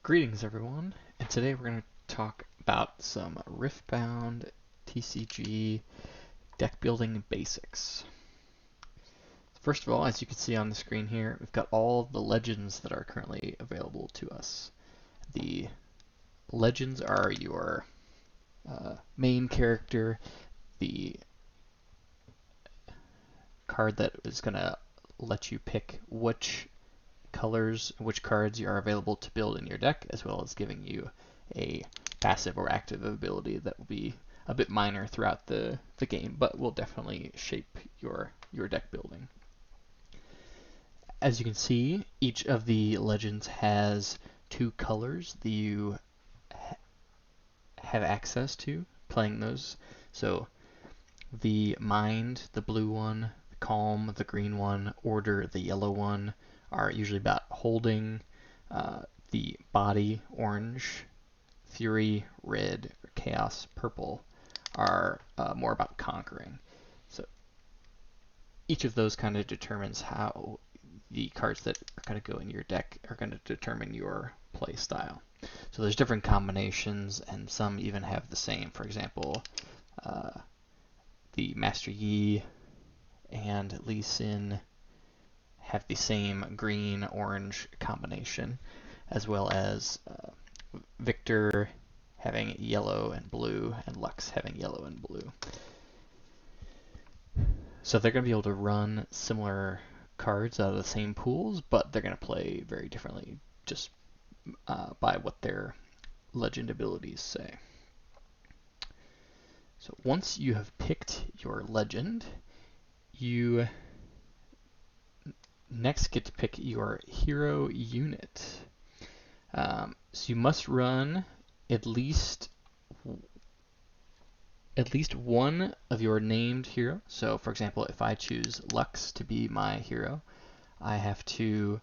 Greetings everyone, and today we're going to talk about some Riftbound TCG deck building basics. First of all, as you can see on the screen here, we've got all the legends that are currently available to us. The legends are your main character, the card that is going to let you pick which cards are available to build in your deck, as well as giving you a passive or active ability that will be a bit minor throughout the game, but will definitely shape your deck building. As you can see, each of the legends has two colors that you have access to playing those. So the Mind, the blue one, the Calm, the green one, Order, the yellow one, are usually about holding. The Body, orange, Fury, red, or Chaos, purple, are more about conquering. So each of those kind of determines how the cards that are going to go in your deck are going to determine your play style. So there's different combinations, and some even have the same. For example, the Master Yi and Lee Sin have the same green-orange combination, as well as Victor having yellow and blue, and Lux having yellow and blue. So they're going to be able to run similar cards out of the same pools, but they're going to play very differently just by what their legend abilities say. So once you have picked your legend, you next get to pick your hero unit. So you must run at least one of your named hero. So for example, if I choose Lux to be my hero, I have to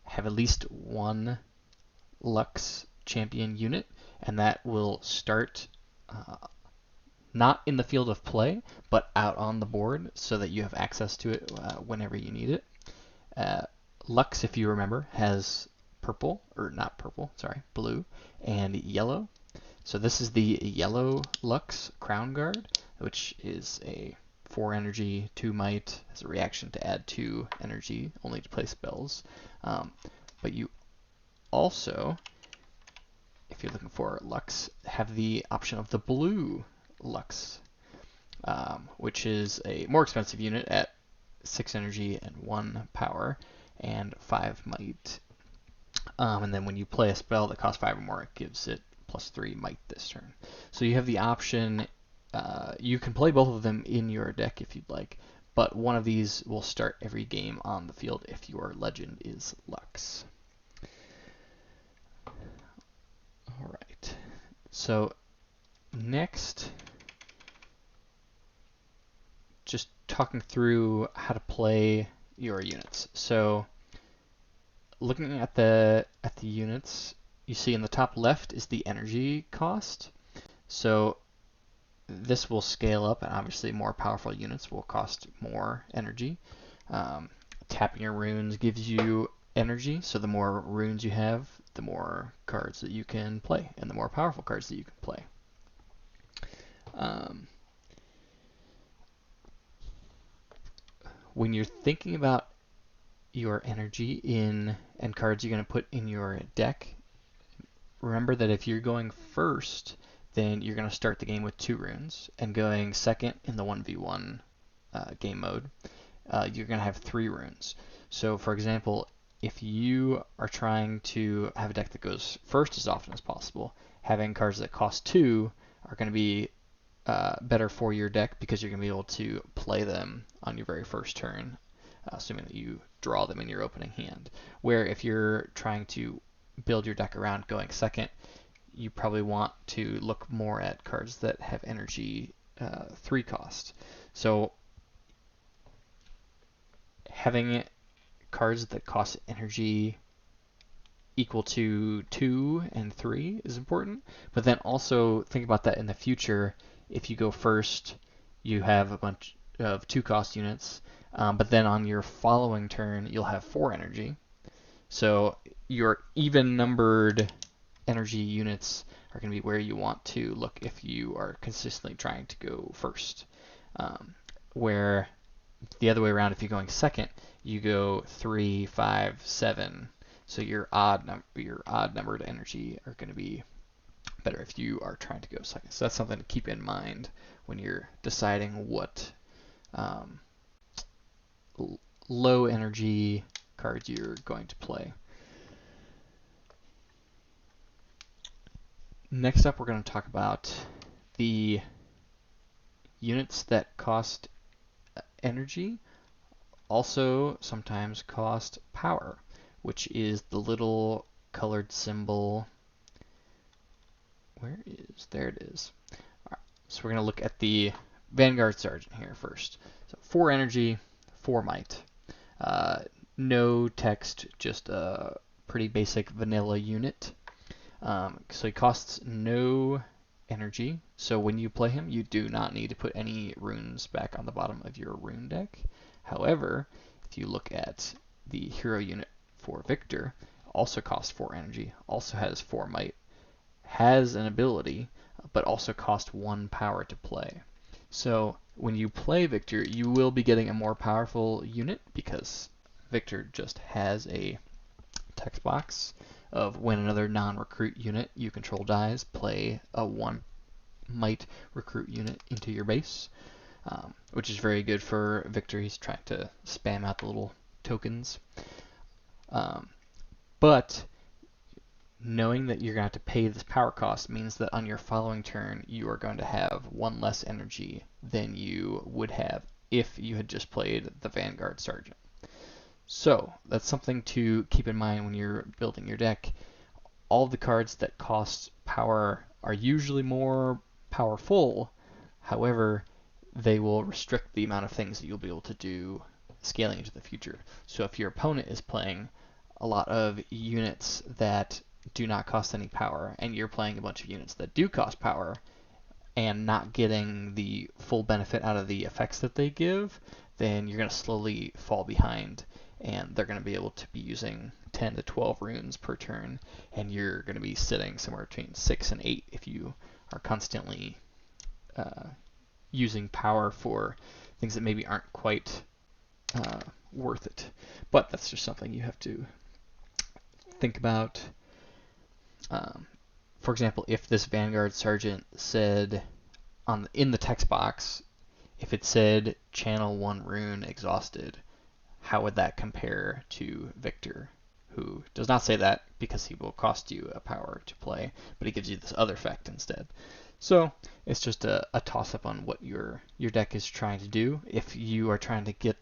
have at least one Lux champion unit, and that will start not in the field of play, but out on the board so that you have access to it whenever you need it. Lux, if you remember, has blue and yellow. So this is the yellow Lux Crown Guard, which is a 4 energy, 2 might, has a reaction to add 2 energy, only to play spells. But you also, if you're looking for Lux, have the option of the blue Lux, which is a more expensive unit at 6 energy and 1 power and 5 might. And then when you play a spell that costs 5 or more, it gives it +3 might this turn. So you have the option, you can play both of them in your deck if you'd like, but one of these will start every game on the field if your legend is Lux. Alright, so next, just talking through how to play your units. So looking at the units, you see in the top left is the energy cost. So this will scale up, and obviously more powerful units will cost more energy. Tapping your runes gives you energy, so the more runes you have, the more cards that you can play, and the more powerful cards that you can play. When you're thinking about your energy and cards you're going to put in your deck, remember that if you're going first, then you're going to start the game with 2 runes, and going second in the 1v1 game mode, you're going to have 3 runes. So for example, if you are trying to have a deck that goes first as often as possible, having cards that cost 2 are going to be better for your deck, because you're going to be able to play them on your very first turn, assuming that you draw them in your opening hand. Where if you're trying to build your deck around going second, you probably want to look more at cards that have energy 3 cost. So having cards that cost energy equal to 2 and 3 is important, but then also think about that in the future. If you go first, you have a bunch of 2 cost units, but then on your following turn you'll have 4 energy. So your even numbered energy units are going to be where you want to look if you are consistently trying to go first. Where the other way around, if you're going second, you go 3, 5, 7. So your odd numbered energy are going to be better if you are trying to go second. So that's something to keep in mind when you're deciding what low energy cards you're going to play. Next up, we're going to talk about the units that cost energy, also sometimes cost power, which is the little colored symbol. There it is. All right, so we're going to look at the Vanguard Sergeant here first. So 4 energy, 4 might. No text, just a pretty basic vanilla unit. So he costs no energy. So when you play him, you do not need to put any runes back on the bottom of your rune deck. However, if you look at the hero unit for Victor, also costs 4 energy, also has 4 might, has an ability, but also costs 1 power to play. So when you play Victor, you will be getting a more powerful unit because Victor just has a text box of when another non-recruit unit you control dies, play a 1 might recruit unit into your base, which is very good for Victor. He's trying to spam out the little tokens. But knowing that you're going to have to pay this power cost means that on your following turn you are going to have 1 less energy than you would have if you had just played the Vanguard Sergeant. So that's something to keep in mind when you're building your deck. All of the cards that cost power are usually more powerful. However, they will restrict the amount of things that you'll be able to do scaling into the future. So if your opponent is playing a lot of units that do not cost any power, and you're playing a bunch of units that do cost power and not getting the full benefit out of the effects that they give, then you're going to slowly fall behind, and they're going to be able to be using 10 to 12 runes per turn, and you're going to be sitting somewhere between 6 and 8 if you are constantly using power for things that maybe aren't quite worth it. But that's just something you have to think about. For example, if this Vanguard Sergeant said in the text box, if it said channel 1 rune exhausted, how would that compare to Victor, who does not say that because he will cost you a power to play, but he gives you this other effect instead. So it's just a toss-up on what your deck is trying to do. If you are trying to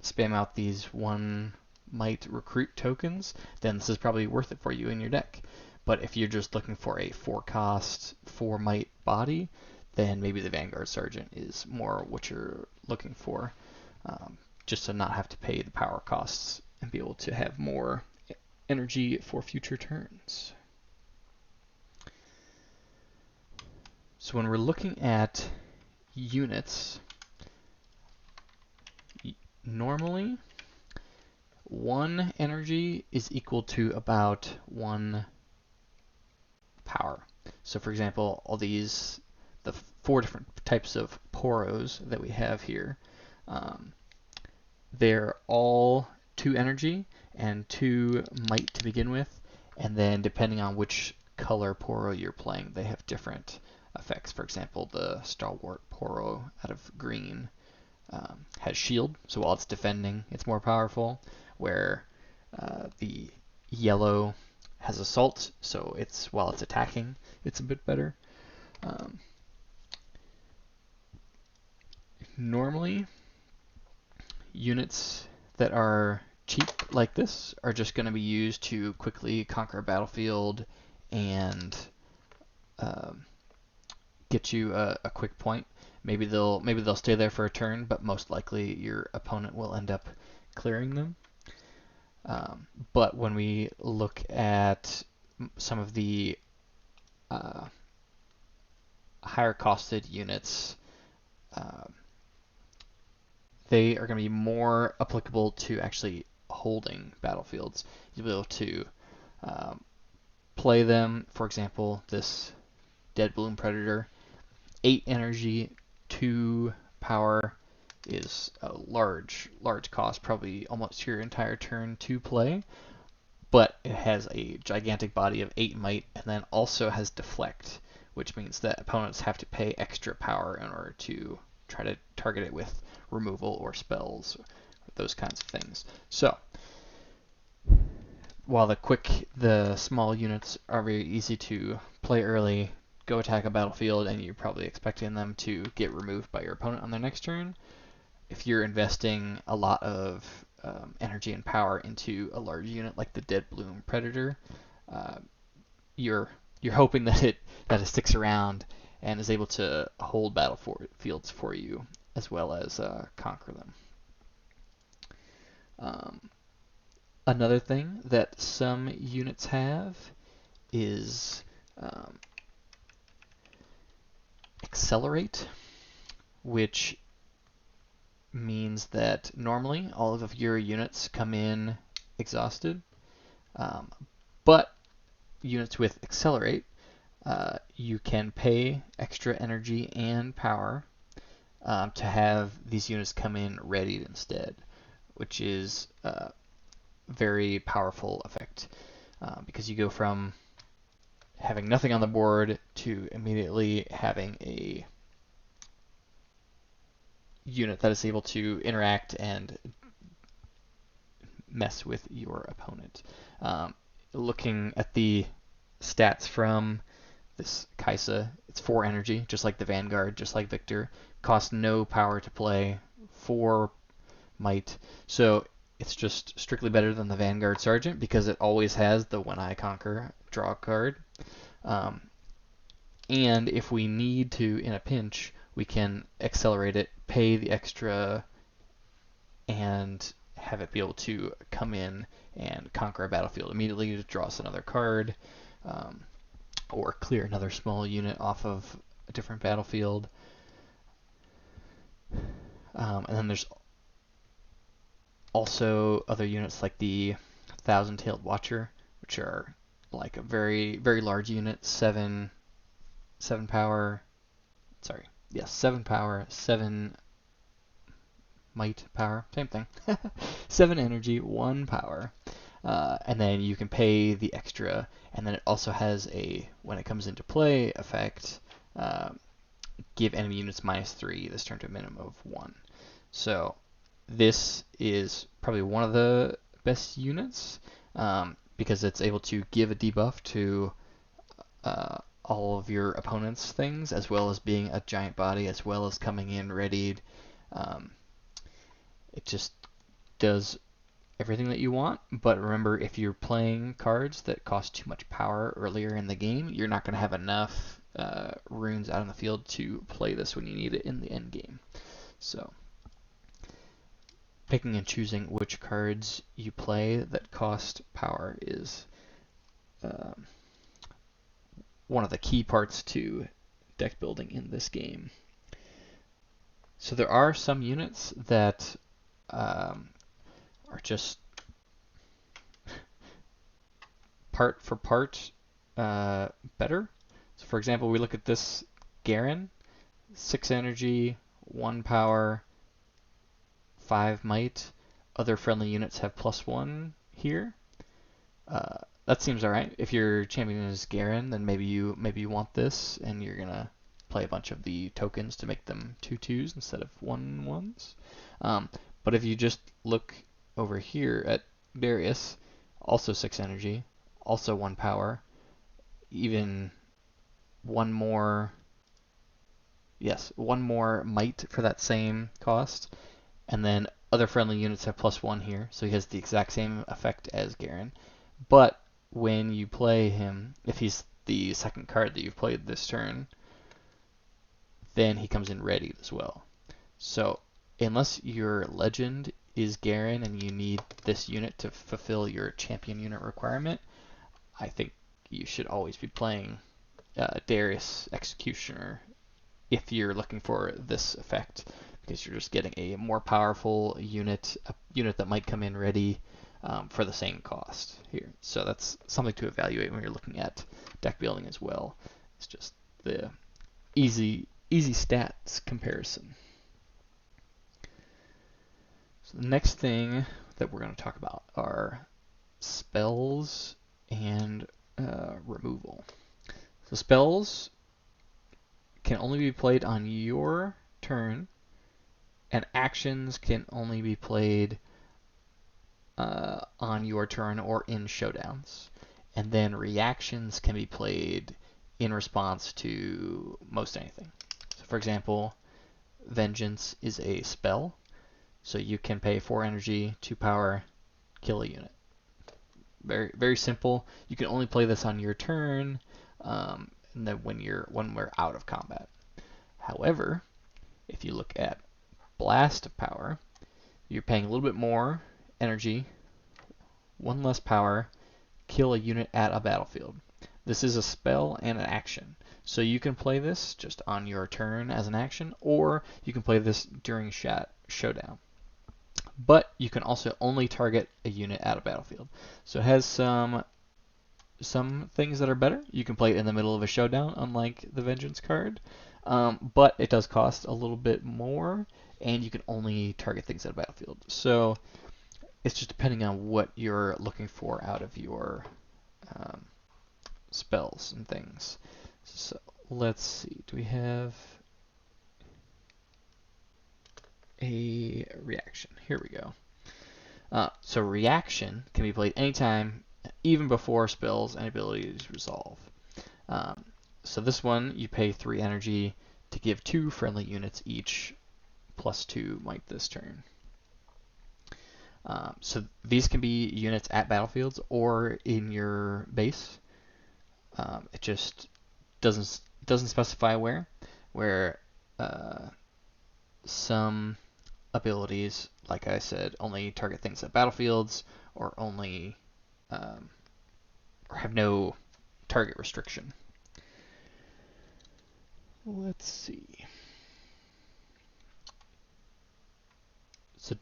spam out these 1 might recruit tokens, then this is probably worth it for you in your deck. But if you're just looking for a 4 cost, 4 might body, then maybe the Vanguard Sergeant is more what you're looking for, just to not have to pay the power costs and be able to have more energy for future turns. So when we're looking at units, normally 1 energy is equal to about 1 power. So for example, all the 4 different types of poros that we have here, they're all 2 energy and 2 might to begin with, and then depending on which color poro you're playing, they have different effects. For example, the Stalwart poro out of green has shield, so while it's defending, it's more powerful, where the yellow has assault, so while it's attacking, it's a bit better. Normally, units that are cheap like this are just going to be used to quickly conquer a battlefield and get you a quick point. Maybe they'll stay there for a turn, but most likely your opponent will end up clearing them. But when we look at some of the higher costed units, they are going to be more applicable to actually holding battlefields. You'll be able to um, play them. For example, this Dead Bloom Predator, 8 energy, 2 power is a large cost, probably almost your entire turn to play. But it has a gigantic body of 8 might, and then also has deflect, which means that opponents have to pay extra power in order to try to target it with removal or spells, or those kinds of things. So, while the small units are very easy to play early, go attack a battlefield, and you're probably expecting them to get removed by your opponent on their next turn, if you're investing a lot of energy and power into a large unit like the Dead Bloom Predator, uh, you're hoping that it sticks around and is able to hold battlefields for you as well as conquer them. Another thing that some units have is accelerate, which means that normally all of your units come in exhausted, but units with accelerate, you can pay extra energy and power to have these units come in readied instead, which is a very powerful effect because you go from having nothing on the board to immediately having a unit that is able to interact and mess with your opponent. Looking at the stats from this Kaisa, it's 4 energy, just like the Vanguard, just like Victor. Costs no power to play, 4 might. So it's just strictly better than the Vanguard Sergeant because it always has the When I Conquer draw card. And if we need to, in a pinch, we can accelerate it, pay the extra, and have it be able to come in and conquer a battlefield immediately to draw us another card, or clear another small unit off of a different battlefield. And then there's also other units like the Thousand-Tailed Watcher, which are like a very, very large unit, 7 power, 7 power, 7 might power, same thing. 7 energy, 1 power. And then you can pay the extra, and then it also has a, when it comes into play, effect, give enemy units -3 this turn to a minimum of 1. So this is probably one of the best units because it's able to give a debuff to all of your opponent's things, as well as being a giant body, as well as coming in readied. It just does everything that you want, but remember, if you're playing cards that cost too much power earlier in the game, you're not going to have enough runes out on the field to play this when you need it in the end game. So picking and choosing which cards you play that cost power is one of the key parts to deck building in this game. So there are some units that are just part for part better. So for example, we look at this Garen, 6 energy, 1 power, 5 might. Other friendly units have +1 here. That seems alright. If your champion is Garen, then maybe you want this, and you're gonna play a bunch of the tokens to make them 2/2s instead of 1/1s. But if you just look over here at Darius, also 6 energy, also 1 power, even one more might for that same cost, and then other friendly units have +1 here, so he has the exact same effect as Garen. But when you play him, if he's the second card that you've played this turn, then he comes in ready as well. So unless your legend is Garen and you need this unit to fulfill your champion unit requirement, I think you should always be playing Darius Executioner if you're looking for this effect, because you're just getting a more powerful unit, a unit that might come in ready, for the same cost here. So that's something to evaluate when you're looking at deck building as well. It's just the easy stats comparison. So the next thing that we're going to talk about are spells and removal. So spells can only be played on your turn, and actions can only be played on your turn or in showdowns. And then reactions can be played in response to most anything. So for example, Vengeance is a spell, so you can pay 4 energy, 2 power, kill a unit. Very simple. You can only play this on your turn, and then when we're out of combat. However, if you look at Blast of Power, you're paying a little bit more energy, 1 less power, kill a unit at a battlefield. This is a spell and an action. So you can play this just on your turn as an action, or you can play this during showdown. But you can also only target a unit at a battlefield. So it has some things that are better. You can play it in the middle of a showdown, unlike the Vengeance card. But it does cost a little bit more, and you can only target things at a battlefield. So it's just depending on what you're looking for out of your spells and things. So let's see, do we have a reaction? Here we go. So reaction can be played anytime, even before spells and abilities resolve. So this one, you pay 3 energy to give 2 friendly units each +2 might this turn. So these can be units at battlefields or in your base. It just doesn't specify where. Some abilities, like I said, only target things at battlefields or only or have no target restriction. Let's see. So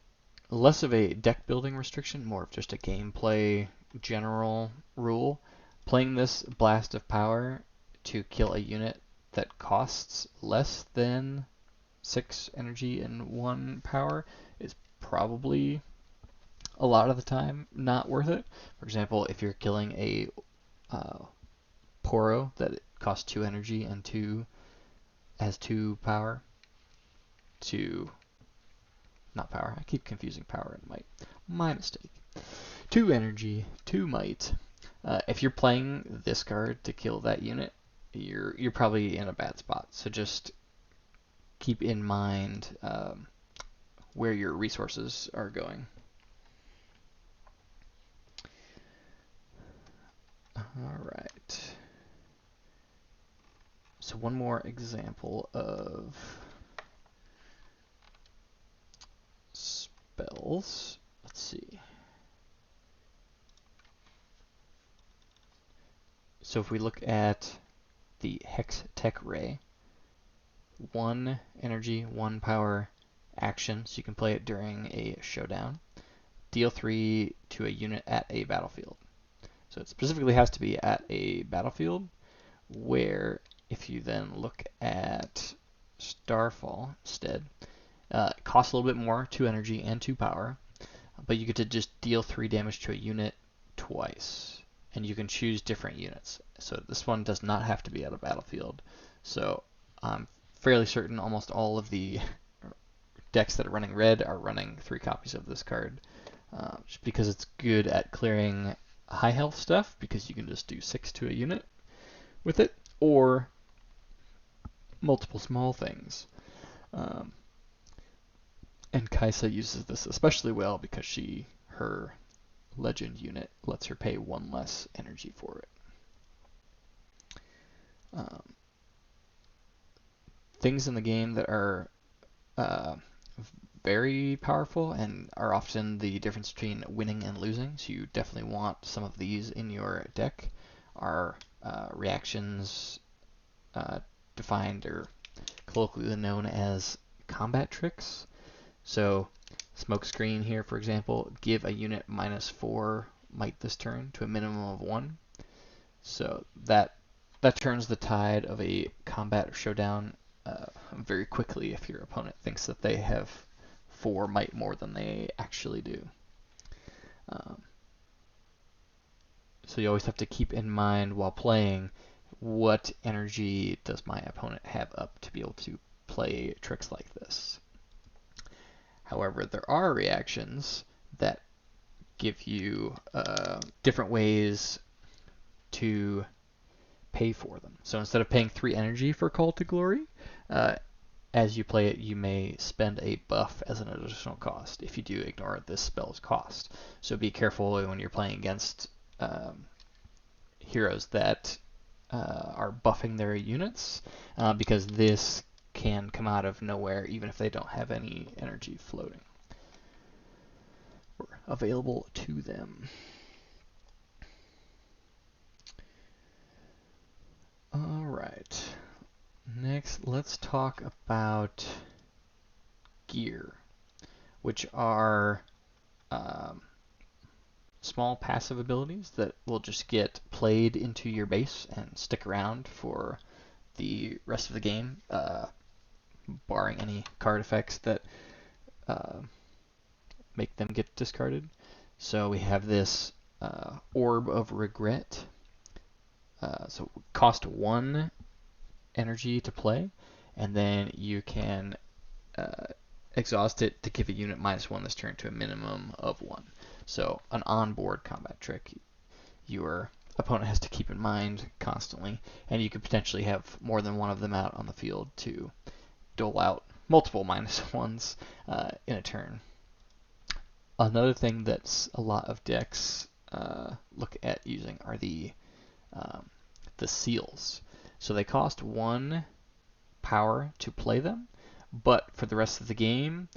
less of a deck building restriction, more of just a gameplay general rule. Playing this Blast of Power to kill a unit that costs less than 6 energy and 1 power is probably a lot of the time not worth it. For example, if you're killing a Poro that costs 2 energy and has 2 power, not power, I keep confusing power and might. My mistake. 2 energy, 2 might. If you're playing this card to kill that unit, you're probably in a bad spot. So just keep in mind where your resources are going. All right. So one more example of spells. Let's see. So if we look at the Hex Tech Ray, 1 energy, 1 power action, so you can play it during a showdown. Deal 3 to a unit at a battlefield. So it specifically has to be at a battlefield, where if you then look at Starfall instead, it costs a little bit more, 2 energy and 2 power, but you get to just deal 3 damage to a unit twice, and you can choose different units. So this one does not have to be at a battlefield. So I'm fairly certain almost all of the decks that are running red are running 3 copies of this card, just because it's good at clearing high health stuff, because you can just do 6 to a unit with it, or multiple small things. And Kaisa uses this especially well because her legend unit lets her pay 1 less energy for it. Things in the game that are very powerful and are often the difference between winning and losing, so you definitely want some of these in your deck, are reactions defined or colloquially known as combat tricks. So Smokescreen here, for example, give a unit -4 might this turn to a minimum of 1. So that turns the tide of a combat or showdown very quickly if your opponent thinks that they have 4 might more than they actually do. So you always have to keep in mind while playing, what energy does my opponent have up to be able to play tricks like this. However, there are reactions that give you different ways to pay for them. So instead of paying 3 energy for Call to Glory, as you play it, you may spend a buff as an additional cost if you do ignore this spell's cost. So be careful when you're playing against heroes that are buffing their units, because this can come out of nowhere even if they don't have any energy floating or available to them. Alright, next let's talk about gear, which are small passive abilities that will just get played into your base and stick around for the rest of the game, barring any card effects that make them get discarded. So we have this Orb of Regret. So it cost 1 energy to play, and then you can exhaust it to give a unit -1 this turn to a minimum of 1. So an onboard combat trick your opponent has to keep in mind constantly, and you could potentially have more than one of them out on the field to dole out multiple -1s in a turn. Another thing that a lot of decks look at using are the seals. So they cost 1 power to play them, but for the rest of the game,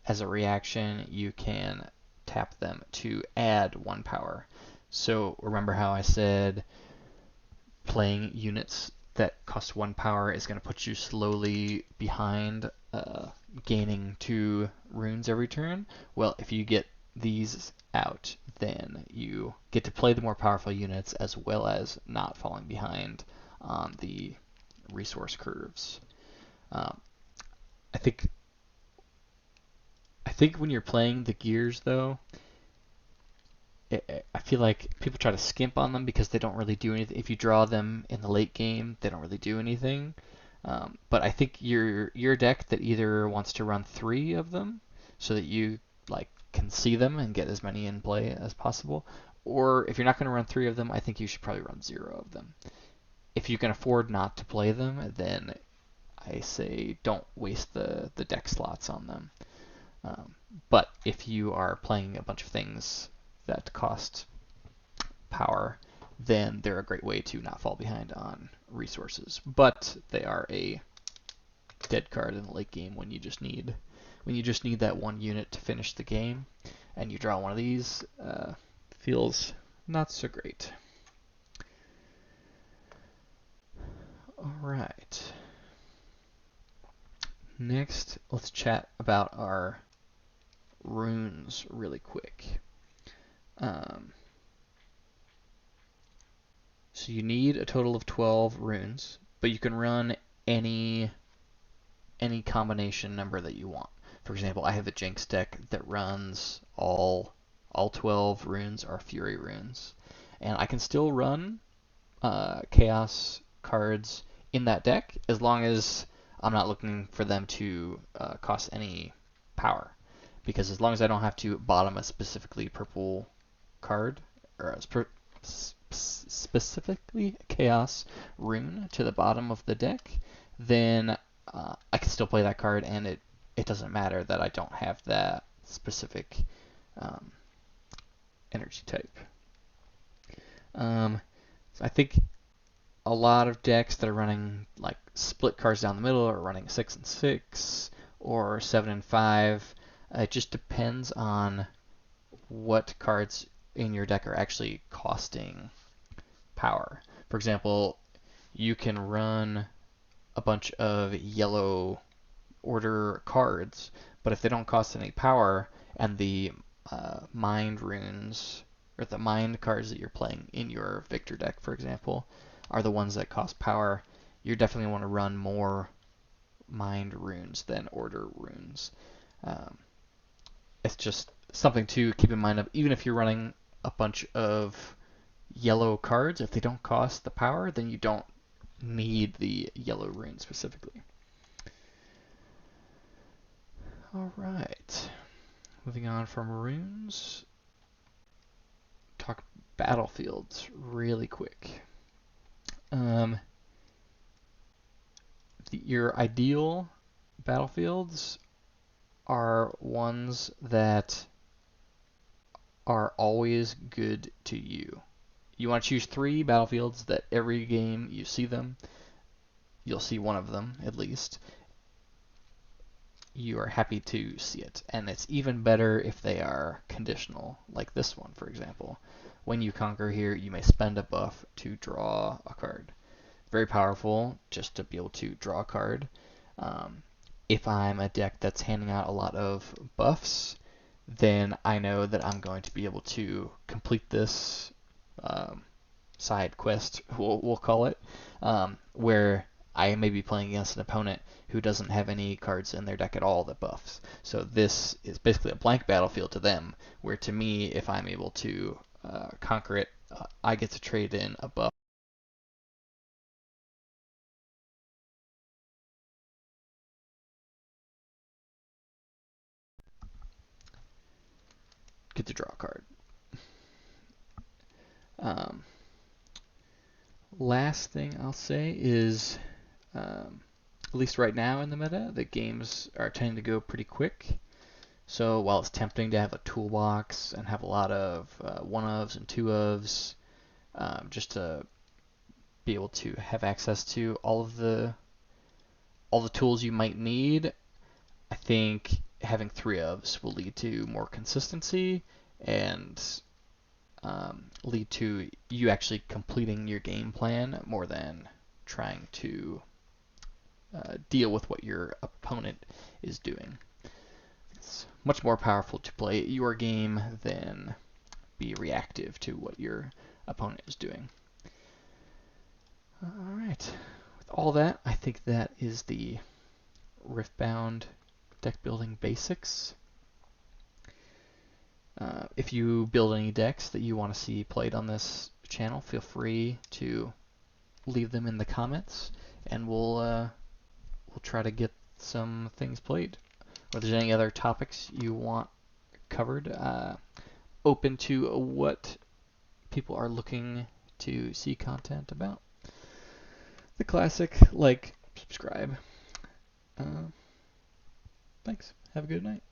as a reaction, you can tap them to add 1 power. So remember how I said playing units that cost 1 power is going to put you slowly behind gaining 2 runes every turn? Well, if you get these out, then you get to play the more powerful units as well as not falling behind on the resource curves. I think when you're playing the gears, though, I feel like people try to skimp on them because they don't really do anything. If you draw them in the late game, they don't really do anything. But I think you're a deck that either wants to run 3 of them so that you can see them and get as many in play as possible, or if you're not going to run 3 of them, I think you should probably run 0 of them. If you can afford not to play them, then I say don't waste the deck slots on them. But if you are playing a bunch of things that cost power, then they're a great way to not fall behind on resources. But they are a dead card in the late game when you just need that 1 unit to finish the game, and you draw one of these. Feels not so great. All right. Next, let's chat about our runes really quick. So you need a total of 12 runes, but you can run any combination number that you want. For example, I have a Jinx deck that runs all 12 runes are Fury runes, and I can still run Chaos cards in that deck as long as I'm not looking for them to cost any power, because as long as I don't have to bottom a specifically purple card or a specifically Chaos rune to the bottom of the deck, then I can still play that card, and it doesn't matter that I don't have that specific energy type. So I think a lot of decks that are running split cards down the middle are running 6 and 6 or 7 and 5. It just depends on what cards in your deck are actually costing power. For example, you can run a bunch of yellow order cards, but if they don't cost any power and the mind runes, or the mind cards that you're playing in your Victor deck, for example, are the ones that cost power. You're definitely going to want to run more mind runes than order runes. Um, it's just something to keep in mind of, even if you're running a bunch of yellow cards, if they don't cost the power, then you don't need the yellow rune specifically. All right, moving on from runes, talk battlefields really quick. Your ideal battlefields are ones that are always good to you. You want to choose 3 battlefields that every game you see them, you'll see one of them at least. You are happy to see it. And it's even better if they are conditional, like this one, for example. When you conquer here, you may spend a buff to draw a card. Very powerful just to be able to draw a card. If I'm a deck that's handing out a lot of buffs, then I know that I'm going to be able to complete this side quest, we'll call it, where I may be playing against an opponent who doesn't have any cards in their deck at all that buffs. So this is basically a blank battlefield to them, where to me, if I'm able to conquer it, I get to trade in a buff. Get to draw a card. Um, Last thing I'll say is, at least right now in the meta, the games are tending to go pretty quick. So while it's tempting to have a toolbox and have a lot of one-ofs and two-ofs, just to be able to have access to all the tools you might need, I think having 3-ofs will lead to more consistency and lead to you actually completing your game plan more than trying to deal with what your opponent is doing. It's much more powerful to play your game than be reactive to what your opponent is doing. All right. With all that, I think that is the Riftbound deck building basics. If you build any decks that you want to see played on this channel, feel free to leave them in the comments, and we'll try to get some things played. Or if there's any other topics you want covered, open to what people are looking to see content about. The classic, like, subscribe. Thanks. Have a good night.